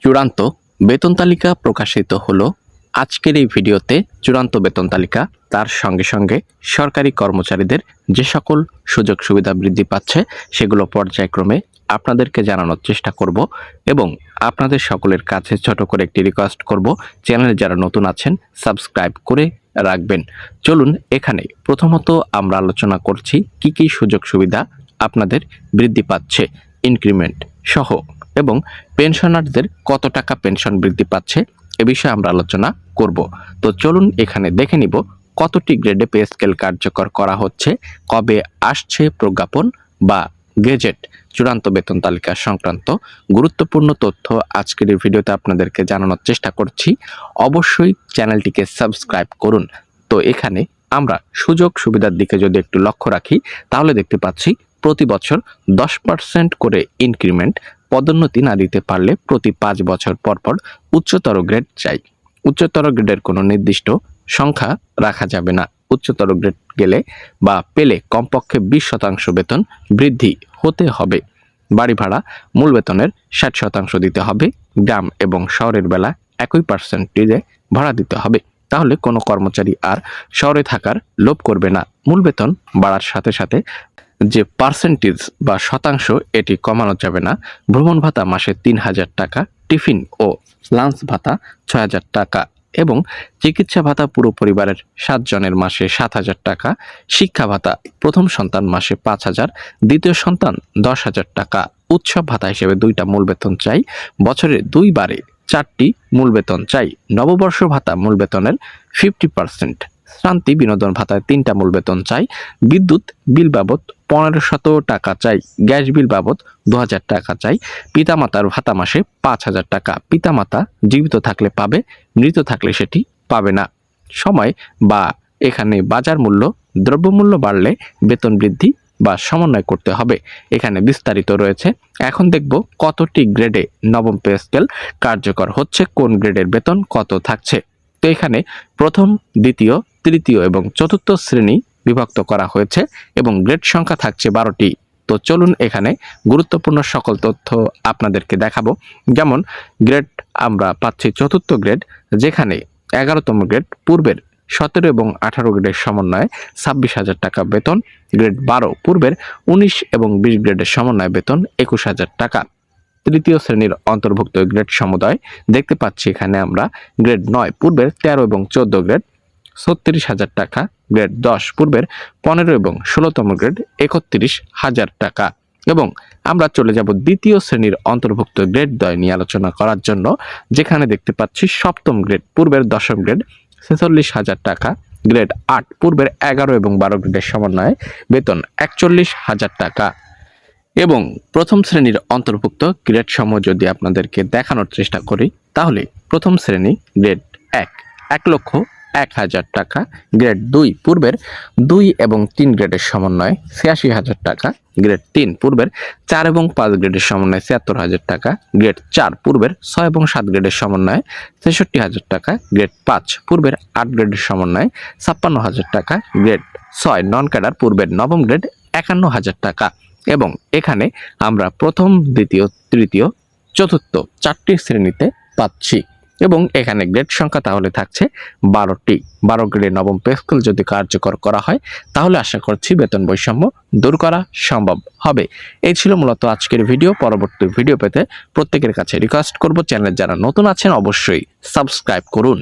চূড়ান্ত বেতন তালিকা প্রকাশিত হলো। আজকের এই ভিডিওতে চূড়ান্ত বেতন তালিকা, তার সঙ্গে সঙ্গে সরকারি কর্মচারীদের যে সকল সুযোগ সুবিধা বৃদ্ধি পাচ্ছে সেগুলো পর্যায়ক্রমে আপনাদেরকে জানানোর চেষ্টা করব এবং আপনাদের সকলের কাছে ছোট করে একটি রিকোয়েস্ট করব, চ্যানেলে যারা নতুন আছেন সাবস্ক্রাইব করে রাখবেন। চলুন, এখানে প্রথমত আমরা আলোচনা করছি কি কি সুযোগ সুবিধা আপনাদের বৃদ্ধি পাচ্ছে ইনক্রিমেন্ট সহ, এবং পেনশনারদের কত টাকা পেনশন বৃদ্ধি পাচ্ছে এ বিষয়ে আমরা আলোচনা করব। তো চলুন এখানে দেখে নিব কতটি গ্রেডে পে স্কেল কার্যকর করা হচ্ছে, কবে আসছে প্রজ্ঞাপন বা গেজেট চূড়ান্ত বেতন তালিকা সংক্রান্ত গুরুত্বপূর্ণ তথ্য আজকের এই ভিডিওতে আপনাদেরকে জানানোর চেষ্টা করছি। অবশ্যই চ্যানেলটিকে সাবস্ক্রাইব করুন। তো এখানে আমরা সুযোগ সুবিধার দিকে যদি একটু লক্ষ্য রাখি তাহলে দেখতে পাচ্ছি প্রতি বছর 10% করে ইনক্রিমেন্ট, পদোন্নতি না দিতে পারলে প্রতি 5 বছর পর পর উচ্চতর গ্রেড চাই। উচ্চতর গ্রেডের কোনো নির্দিষ্ট সংখ্যা রাখা যাবে না। উচ্চতর গ্রেড গেলে বা পেলে কমপক্ষে 20% বেতন বৃদ্ধি হতে হবে। বাড়ি ভাড়া মূল বেতনের 60% দিতে হবে। গ্রাম এবং শহরের বেলা একই পার্সেন্টেজে ভাড়া দিতে হবে। তাহলে কোনো কর্মচারী আর শহরে থাকার লোভ করবে না। মূল বেতন বাড়ার সাথে সাথে যে পার্সেন্টেজ বা শতাংশ এটি কমানো যাবে না। ভ্রমণ ভাতা মাসে 3000 টাকা, টিফিন ও লাঞ্চ ভাতা 6000 টাকা এবং চিকিৎসা ভাতা পুরো পরিবারের 7 জনের মাসে 7000 টাকা। শিক্ষা ভাতা প্রথম সন্তান মাসে 5000, দ্বিতীয় সন্তান 10,000 টাকা। উৎসব ভাতা হিসেবে 2টা মূল বেতন চাই, বছরে 2 বারে 4টি মূল বেতন চাই। নববর্ষ ভাতা মূল বেতনের 50%। শান্তি বিনোদন ভাতায় 3টা মূল বেতন চাই। বিদ্যুৎ বিল বাবদ 1500 টাকা চাই। গ্যাস বিল বাবদ 2000 টাকা চাই। পিতামাতার ভাতা মাসে 5000 টাকা। পিতামাতা জীবিত থাকলে পাবে, মৃত থাকলে সেটি পাবে না। সময় বা এখানে বাজার মূল্য, দ্রব্যমূল্য বাড়লে বেতন বৃদ্ধি বা সমন্বয় করতে হবে। এখানে বিস্তারিত রয়েছে। এখন দেখব কতটি গ্রেডে নবম পে স্কেল কার্যকর হচ্ছে, কোন গ্রেডের বেতন কত থাকছে। তো এখানে প্রথম, দ্বিতীয়, তৃতীয় এবং চতুর্থ শ্রেণী বিভক্ত করা হয়েছে এবং গ্রেড সংখ্যা থাকছে 12টি। তো চলুন এখানে গুরুত্বপূর্ণ সকল তথ্য আপনাদেরকে দেখাবো। যেমন গ্রেড আমরা পাচ্ছি চতুর্থ গ্রেড, যেখানে 11তম গ্রেড পূর্বের 17 এবং 18 গ্রেডের সমন্বয়ে 26,000 টাকা বেতন। গ্রেড 12 পূর্বের 19 এবং 20 গ্রেডের সমন্বয়ে বেতন 21,000 টাকা। তৃতীয় শ্রেণীর অন্তর্ভুক্ত গ্রেড সমুদায় দেখতে পাচ্ছি এখানে আমরা গ্রেড 9 পূর্বের 13 এবং 14 গ্রেড 36,000 টাকা। গ্রেড 10 পূর্বের 15 এবং 16তম গ্রেড 31,000 টাকা। এবং আমরা চলে যাব দ্বিতীয় শ্রেণীর অন্তর্ভুক্ত গ্রেড 2 নিয়ে আলোচনা করার জন্য, যেখানে দেখতে পাচ্ছি 7ম গ্রেড পূর্বের 10ম গ্রেড 46,000 টাকা। গ্রেড 8 পূর্বের 11 এবং 12 গ্রেডের সমন্বয়ে বেতন 41,000 টাকা। এবং প্রথম শ্রেণীর অন্তর্ভুক্ত গ্রেড সমূহ যদি আপনাদেরকে দেখানোর চেষ্টা করি তাহলে প্রথম শ্রেণী গ্রেড 1,01,000 টাকা। গ্রেড 2 পূর্বের 2 এবং 3 গ্রেডের সমন্বয়ে 86,000 টাকা। গ্রেড 3 পূর্বের 4 এবং 5 গ্রেডের সমন্বয়ে 76,000 টাকা। গ্রেড 4 পূর্বের 6 এবং 7 গ্রেডের সমন্বয়ে 66,000 টাকা। গ্রেড 5 পূর্বের 8 গ্রেডের সমন্বয়ে 56,000 টাকা। গ্রেড 6 নন ক্যাডার পূর্বের 9ম গ্রেড 51,000 টাকা। এবং এখানে আমরা প্রথম, দ্বিতীয়, তৃতীয়, চতুর্থ 4টি শ্রেণীতে পাচ্ছি। এবং এখানে গ্রেড সংখ্যা তাহলে থাকছে 12টি। 12 গ্রেডে নবম পে স্কেল যদি কার্যকর করা হয় তাহলে আশা করছি বেতন বৈষম্য দূর করা সম্ভব হবে। এই ছিল মূলত আজকের ভিডিও। পরবর্তী ভিডিও পেতে প্রত্যেকের কাছে রিকোয়েস্ট করব, চ্যানেলে যারা নতুন আছেন অবশ্যই সাবস্ক্রাইব করুন।